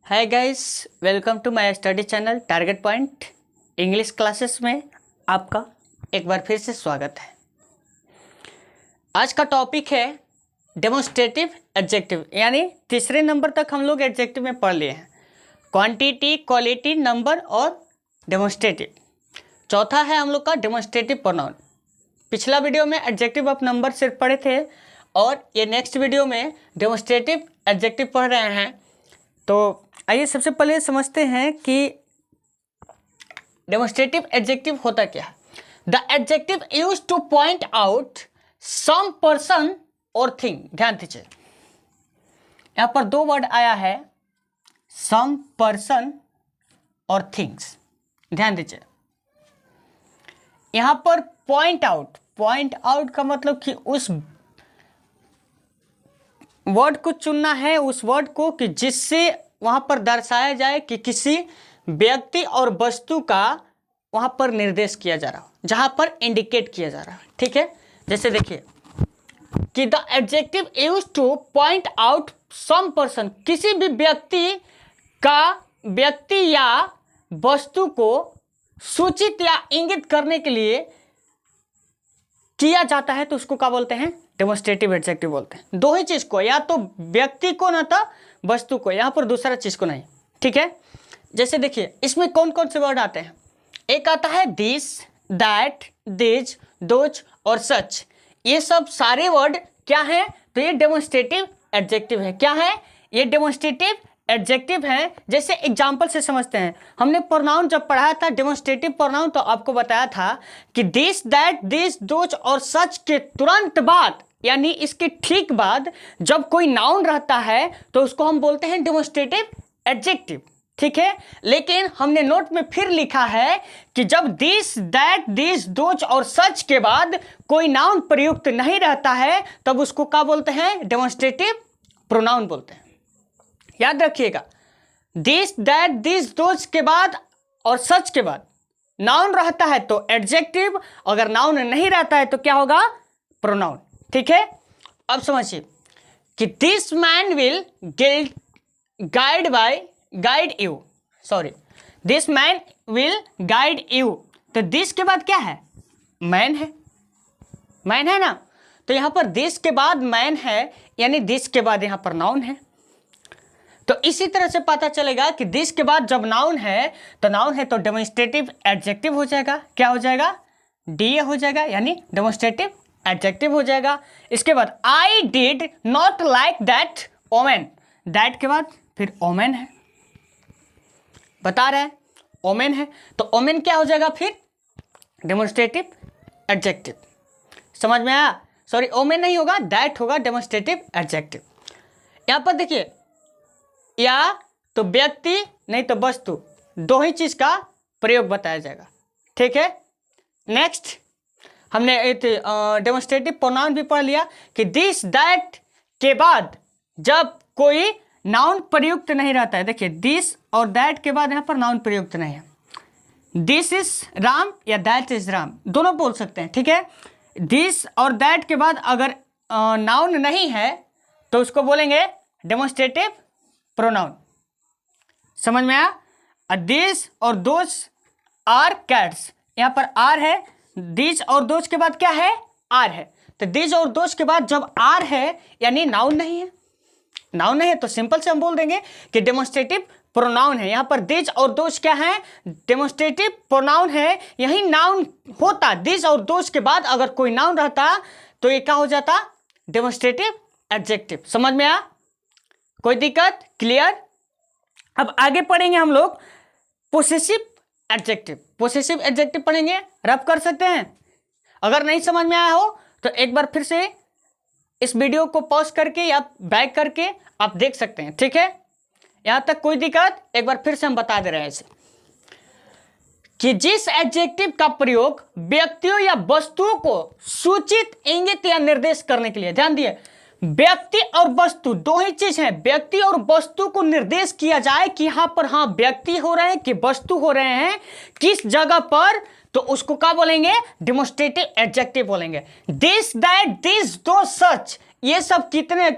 Hi guys, welcome to my study channel Target Point English classes में आपका एक बार फिर से स्वागत है। आज का टॉपिक है डेमोन्स्ट्रेटिव एडजेक्टिव, यानी तीसरे नंबर तक हम लोग एडजेक्टिव में पढ़ लिए हैं। क्वांटिटी, क्वालिटी, नंबर और डेमोन्स्ट्रेटिव। चौथा है हम लोग का डेमोन्स्ट्रेटिव प्रोनाउन। पिछला वीडियो में एडजेक्टिव ऑफ नंबर सिर्फ पढ़े थे और ये नेक्स्ट वीडियो में डेमोन्स्ट्रेटिव एडजेक्टिव पढ़ रहे हैं। तो आइए सबसे पहले समझते हैं कि डेमोन्स्ट्रेटिव एडजेक्टिव होता क्या है। The adjective use to point out some person और थिंग। ध्यान दीजिए, यहां पर दो वर्ड आया है, सम पर्सन और थिंग्स। ध्यान दीजिए, यहां पर पॉइंट आउट का मतलब कि उस वर्ड को चुनना है, उस वर्ड को कि जिससे वहां पर दर्शाया जाए कि किसी व्यक्ति और वस्तु का वहां पर निर्देश किया जा रहा हो, जहां पर इंडिकेट किया जा रहा है। ठीक है, जैसे देखिए कि the adjective use to point out some person, किसी भी व्यक्ति या वस्तु को सूचित या इंगित करने के लिए किया जाता है, तो उसको क्या बोलते हैं? डेमोन्स्ट्रेटिव एडजेक्टिव बोलते हैं। दो ही चीज को, या तो व्यक्ति को ना तो वस्तु को, यहां पर दूसरा चीज को नहीं। ठीक है, जैसे देखिए इसमें कौन कौन से वर्ड आते हैं। एक आता है दिस, दैट, दिस, दोज और सच। ये सब सारे वर्ड क्या है? तो ये डेमोन्स्ट्रेटिव एडजेक्टिव है। क्या है? ये डेमोन्स्ट्रेटिव एडजेक्टिव है। जैसे एग्जाम्पल से समझते हैं, हमने प्रोनाउन जब पढ़ाया था डेमोन्स्ट्रेटिव प्रोनाउन, तो आपको बताया था कि दिस, दैट, दिस, दोज और सच के तुरंत बाद, यानी इसके ठीक बाद जब कोई नाउन रहता है तो उसको हम बोलते हैं डेमोन्स्ट्रेटिव एडजेक्टिव। ठीक है, लेकिन हमने नोट में फिर लिखा है कि जब दिस, दैट, दिस, दोज और सच के बाद कोई नाउन प्रयुक्त नहीं रहता है तब उसको क्या बोलते हैं? डेमोन्स्ट्रेटिव प्रोनाउन बोलते हैं। याद रखिएगा, दिस, दैट, दिस, दोज के बाद और सच के बाद नाउन रहता है तो एडजेक्टिव, अगर नाउन नहीं रहता है तो क्या होगा? प्रोनाउन। ठीक है, अब समझिए कि this man will guide you, this man will guide you. तो दिस के बाद क्या है? मैन है ना। तो यहां पर दिस के बाद मैन है, यानी दिस के बाद यहां पर नाउन है। तो इसी तरह से पता चलेगा कि दिस के बाद जब नाउन है तो डेमोन्स्ट्रेटिव एडजेक्टिव हो जाएगा। क्या हो जाएगा? डीए हो जाएगा, यानी डेमोन्स्ट्रेटिव एडजेक्टिव हो जाएगा। इसके बाद I did not like that omen. That के बाद फिर ओमेन है, बता रहे हैं ओमेन है, तो ओमेन क्या हो जाएगा? फिर डेमोन्स्ट्रेटिव एडजेक्टिव। समझ में आया? सॉरी, ओमेन नहीं होगा, दैट होगा डेमोन्स्ट्रेटिव एडजेक्टिव। यहां पर देखिए, या तो व्यक्ति नहीं तो वस्तु, दो ही चीज का प्रयोग बताया जाएगा। ठीक है, नेक्स्ट हमने डेमोन्स्ट्रेटिव प्रोनाउन भी पढ़ लिया कि दिस, दैट के बाद जब कोई नाउन प्रयुक्त नहीं रहता है। देखिए दिस और दैट के बाद यहां पर नाउन प्रयुक्त नहीं है। दिस इज राम या दैट इज राम, दोनों बोल सकते हैं। ठीक है, दिस और दैट के बाद अगर नाउन नहीं है तो उसको बोलेंगे डेमोन्स्ट्रेटिव प्रोनाउन। समझ में आया? दिस और दोज आर कैट्स, यहां पर आर है, दिस और दोज के बाद क्या है? आर है। तो दिस और दोज के बाद जब आर है यानी नाउन नहीं है। नाउन नहीं है तो सिंपल से हम बोल देंगे कि डेमोन्स्ट्रेटिव प्रोनाउन है। यहां पर दिस और दोज क्या है? डेमोन्स्ट्रेटिव प्रोनाउन है। यही नाउन होता, दिस और दोज के बाद अगर कोई नाउन रहता तो ये क्या हो जाता? Demonstrative adjective. समझ में आया? कोई दिक्कत? क्लियर? अब आगे पढ़ेंगे हम लोग पोसेसिव एडजेक्टिव। पोसेसिव एडजेक्टिव पढ़ेंगे, रब कर सकते हैं। अगर नहीं समझ में आया हो तो एक बार फिर से इस वीडियो को पॉज करके या बैक करके आप देख सकते हैं। ठीक है, यहां तक कोई दिक्कत? एक बार फिर से हम बता दे रहे हैं इसे कि जिस एडजेक्टिव का प्रयोग व्यक्तियों या वस्तुओं को सूचित, इंगित या निर्देश करने के लिए, ध्यान दिए, व्यक्ति और वस्तु दो ही चीज है, व्यक्ति और वस्तु को निर्देश किया जाए कि यहां पर हाँ व्यक्ति हो रहे हैं कि वस्तु हो रहे हैं, किस जगह पर, तो उसको क्या बोलेंगे? डेमोन्स्ट्रेटिव एडजेक्टिव बोलेंगे। दिस, दैट, दिस, दो, सच, ये सब कितने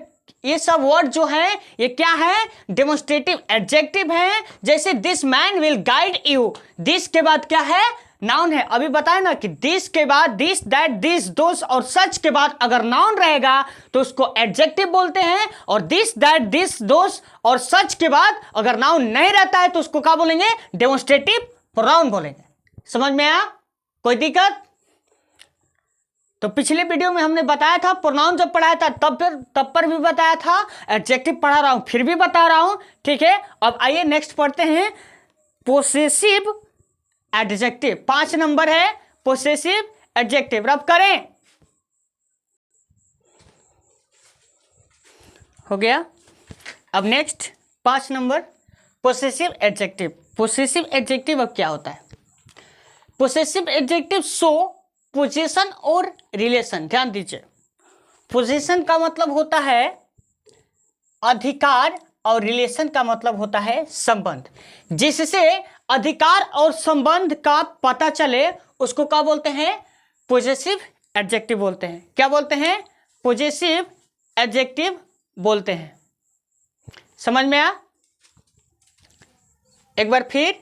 ये सब वर्ड जो है ये क्या है, डेमोन्स्ट्रेटिव एडजेक्टिव है। जैसे this man will guide you, this के बाद क्या है, नाउन है। अभी बताया ना कि दिस के बाद दिस, दैट, दिस, दोस और सच के बाद अगर नाउन रहेगा तो उसको एडजेक्टिव बोलते हैं, और दिस, दैट, दिस, दोस और सच के बाद अगर नाउन नहीं रहता है तो उसको क्या बोलेंगे, डेमोन्स्ट्रेटिव प्रोनाउन बोलेंगे। समझ में आया, कोई दिक्कत? तो पिछले वीडियो में हमने बताया था, प्रोनाउन जब पढ़ाया था तब पर भी बताया था, एडजेक्टिव पढ़ा रहा हूं फिर भी बता रहा हूं, ठीक है। अब आइए नेक्स्ट पढ़ते हैं, पोसेसिव एडजेक्टिव। 5 नंबर है पोसेसिव एडजेक्टिव। रब करें, हो गया। अब next 5 number possessive adjective. Possessive adjective अब क्या होता है? पोसेसिव एडजेक्टिव शो पोजीशन और रिलेशन। ध्यान दीजिए, पोजीशन का मतलब होता है अधिकार और रिलेशन का मतलब होता है संबंध। जिससे अधिकार और संबंध का पता चले उसको क्या बोलते हैं, पोजेसिव एडजेक्टिव बोलते हैं। क्या बोलते हैं, पोजेसिव एडजेक्टिव बोलते हैं। समझ में आया? एक बार फिर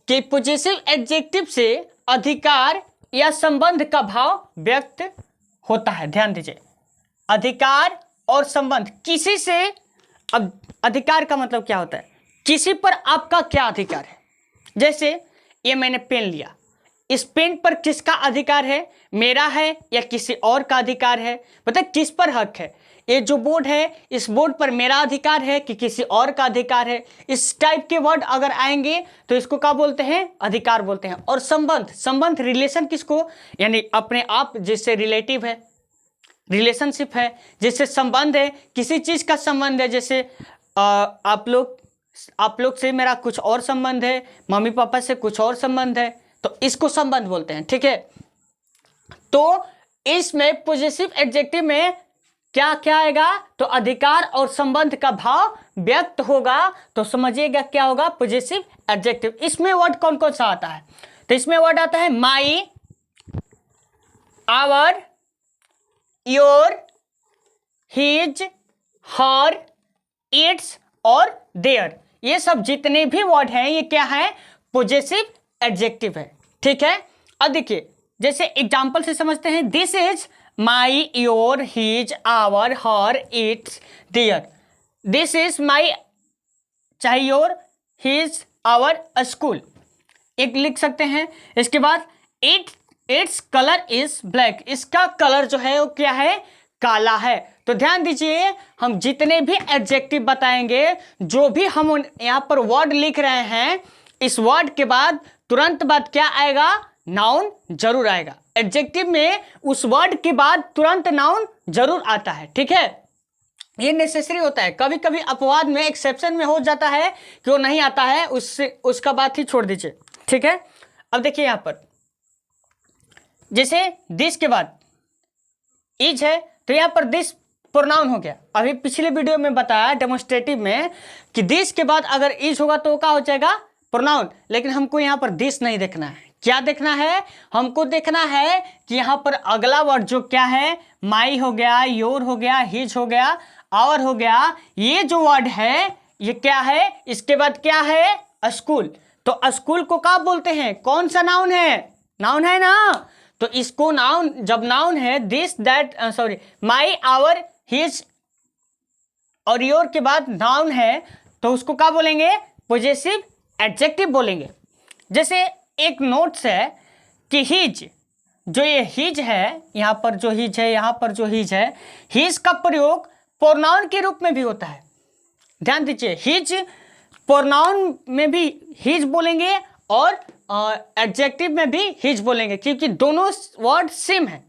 कि पोजेसिव एडजेक्टिव से अधिकार या संबंध का भाव व्यक्त होता है। ध्यान दीजिए, अधिकार और संबंध किसी से। अब अधिकार का मतलब क्या होता है, किसी पर आपका क्या अधिकार है। जैसे ये मैंने पेन लिया, इस पेन पर किसका अधिकार है, मेरा है या किसी और का अधिकार है, मतलब किस पर हक है। ये जो बोर्ड है, इस बोर्ड पर मेरा अधिकार है कि किसी और का अधिकार है। इस टाइप के वर्ड अगर आएंगे तो इसको क्या बोलते हैं, अधिकार बोलते हैं। और संबंध, संबंध रिलेशन किसको, यानी अपने आप जिससे रिलेटिव है, रिलेशनशिप है, जिससे संबंध है, किसी चीज का संबंध है। जैसे आप लोग से मेरा कुछ और संबंध है, मम्मी पापा से कुछ और संबंध है, तो इसको संबंध बोलते हैं, ठीक है। तो इसमें पॉजिटिव एडजेक्टिव में क्या क्या आएगा, तो अधिकार और संबंध का भाव व्यक्त होगा। तो समझिएगा क्या होगा, पॉजिटिव एडजेक्टिव। इसमें वर्ड कौन कौन सा आता है, तो इसमें वर्ड आता है my, our, your, his, her, its और देयर। ये सब जितने भी वर्ड हैं ये क्या है, पॉजिटिव एडजेक्टिव है, ठीक है। अब देखिए, जैसे एग्जांपल से समझते हैं, this is my, your, his, our, her, its, their. This is my, चाहे योर, हिज, आवर, स्कूल, एक लिख सकते हैं। इसके बाद इट्स कलर इज ब्लैक, इसका कलर जो है वो क्या है, काला है। तो ध्यान दीजिए, हम जितने भी एडजेक्टिव बताएंगे, जो भी हम यहाँ पर वर्ड लिख रहे हैं, इस वर्ड के बाद तुरंत बाद क्या आएगा, नाउन जरूर आएगा। एडजेक्टिव में उस वर्ड के बाद तुरंत नाउन जरूर आता है, ठीक है। ये नेसेसरी होता है। कभी कभी अपवाद में, एक्सेप्शन में हो जाता है कि वो नहीं आता है, उसका बात ही छोड़ दीजिए, ठीक है। अब देखिए यहाँ पर, जैसे दिस के बाद इज है, तो यहाँ पर दिस प्रोनाउन हो गया। अभी पिछले वीडियो में बताया डेमोन्स्ट्रेटिव में कि दिस के बाद अगर इज होगा तो क्या हो जाएगा, प्रोनाउन। लेकिन हमको यहाँ पर दिस नहीं देखना है। क्या देखना है, हमको देखना है कि यहाँ पर अगला वर्ड जो क्या है, माई हो गया, योर हो गया, हिज हो गया, आवर हो गया, ये जो वर्ड है ये क्या है, इसके बाद क्या है, स्कूल। तो स्कूल को क्या बोलते हैं, कौन सा नाउन है, नाउन है ना। तो इसको नाउन, जब नाउन है this, that, sorry, my, our, his और योर के बाद नाउन है, तो उसको क्या बोलेंगे, पॉजिटिव एडजेक्टिव बोलेंगे। जैसे एक नोट्स है कि हिज, जो ये हिज है, यहाँ पर जो हिज है, यहाँ पर जो हिज है, हिज का प्रयोग प्रोनाउन के रूप में भी होता है। ध्यान दीजिए, हिज प्रोनाउन में भी हिज बोलेंगे और एडजेक्टिव में भी हिज बोलेंगे, क्योंकि दोनों वर्ड सेम है,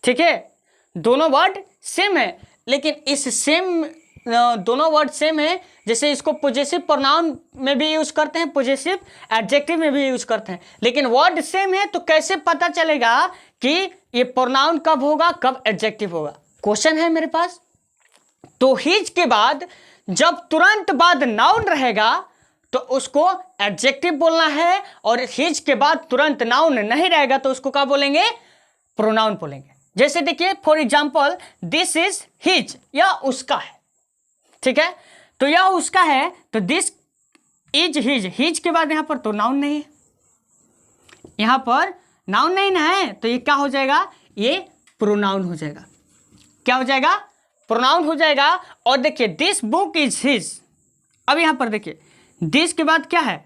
ठीक है। दोनों वर्ड सेम है, लेकिन इस सेम, दोनों वर्ड सेम है। जैसे इसको पॉजिटिव प्रोनाउन में भी यूज करते हैं, पॉजिटिव एडजेक्टिव में भी यूज करते हैं, लेकिन वर्ड सेम है, तो कैसे पता चलेगा कि ये प्रोनाउन कब होगा, कब एडजेक्टिव होगा। क्वेश्चन है मेरे पास। तो हिज के बाद जब तुरंत बाद नाउन रहेगा तो उसको एडजेक्टिव बोलना है, और हिज के बाद तुरंत नाउन नहीं रहेगा तो उसको क्या बोलेंगे, प्रोनाउन बोलेंगे। जैसे देखिए for example this is his, यह उसका है, ठीक है। तो यह उसका है तो दिस इज हिज, हिज के बाद यहाँ पर तो नाउन नहीं है, यहाँ पर नाउन नहीं ना है, तो ये क्या हो जाएगा, ये प्रोनाउन हो जाएगा। क्या हो जाएगा, प्रोनाउन हो जाएगा। और देखिए दिस बुक इज हिज, अब यहाँ पर देखिए दिस के बाद क्या है,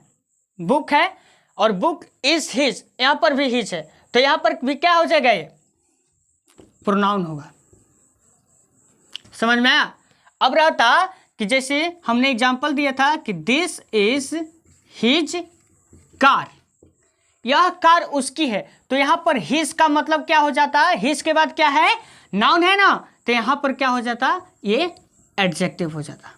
बुक है, और बुक इज हिज, यहाँ पर भी हिज है, तो यहाँ पर भी क्या हो जाएगा, ये प्रोनाउन होगा। समझ में आया। अब रहता कि जैसे हमने एग्जांपल दिया था कि दिस इज हिज कार, यह कार उसकी है, तो यहाँ पर हिज का मतलब क्या हो जाता है, हिज के बाद क्या है, नाउन है ना, तो यहाँ पर क्या हो जाता, ये एडजेक्टिव हो जाता।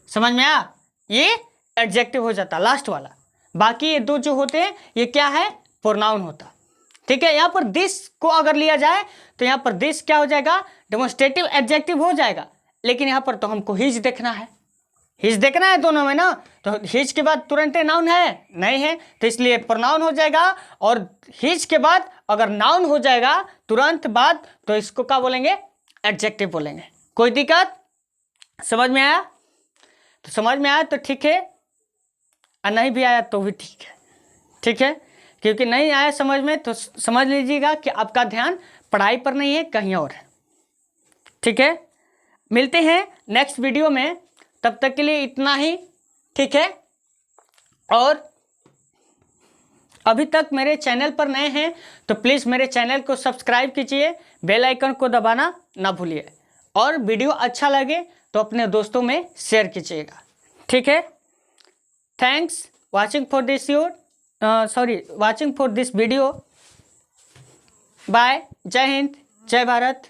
समझ में आया, ये एडजेक्टिव हो जाता लास्ट वाला। बाकी ये दो जो होते हैं ये क्या है, प्रोनाउन होता। ठीक है, यहाँ पर दिस को अगर लिया जाए तो यहाँ पर दिस क्या हो जाएगा, डेमोन्स्ट्रेटिव एडजेक्टिव हो जाएगा, लेकिन यहाँ पर तो हमको हिज देखना है, हिज देखना है दोनों में ना, तो हिज के बाद तुरंत नाउन है नहीं है, तो इसलिए प्रोनाउन हो जाएगा। और हिज के बाद अगर नाउन हो जाएगा तुरंत बाद, तो इसको क्या बोलेंगे, एडजेक्टिव बोलेंगे। कोई दिक्कत, समझ में आया, तो समझ में आया तो ठीक है, और नहीं भी आया तो भी ठीक है, ठीक है। क्योंकि नहीं आया समझ में तो समझ लीजिएगा कि आपका ध्यान पढ़ाई पर नहीं है, कहीं और है। ठीक है, मिलते हैं नेक्स्ट वीडियो में, तब तक के लिए इतना ही, ठीक है। और अभी तक मेरे चैनल पर नए हैं तो प्लीज़ मेरे चैनल को सब्सक्राइब कीजिए, बेल आइकन को दबाना ना भूलिए, और वीडियो अच्छा लगे तो अपने दोस्तों में शेयर कीजिएगा, ठीक है। Thanks watching for this watching for this video. Bye, जय हिंद, जय भारत।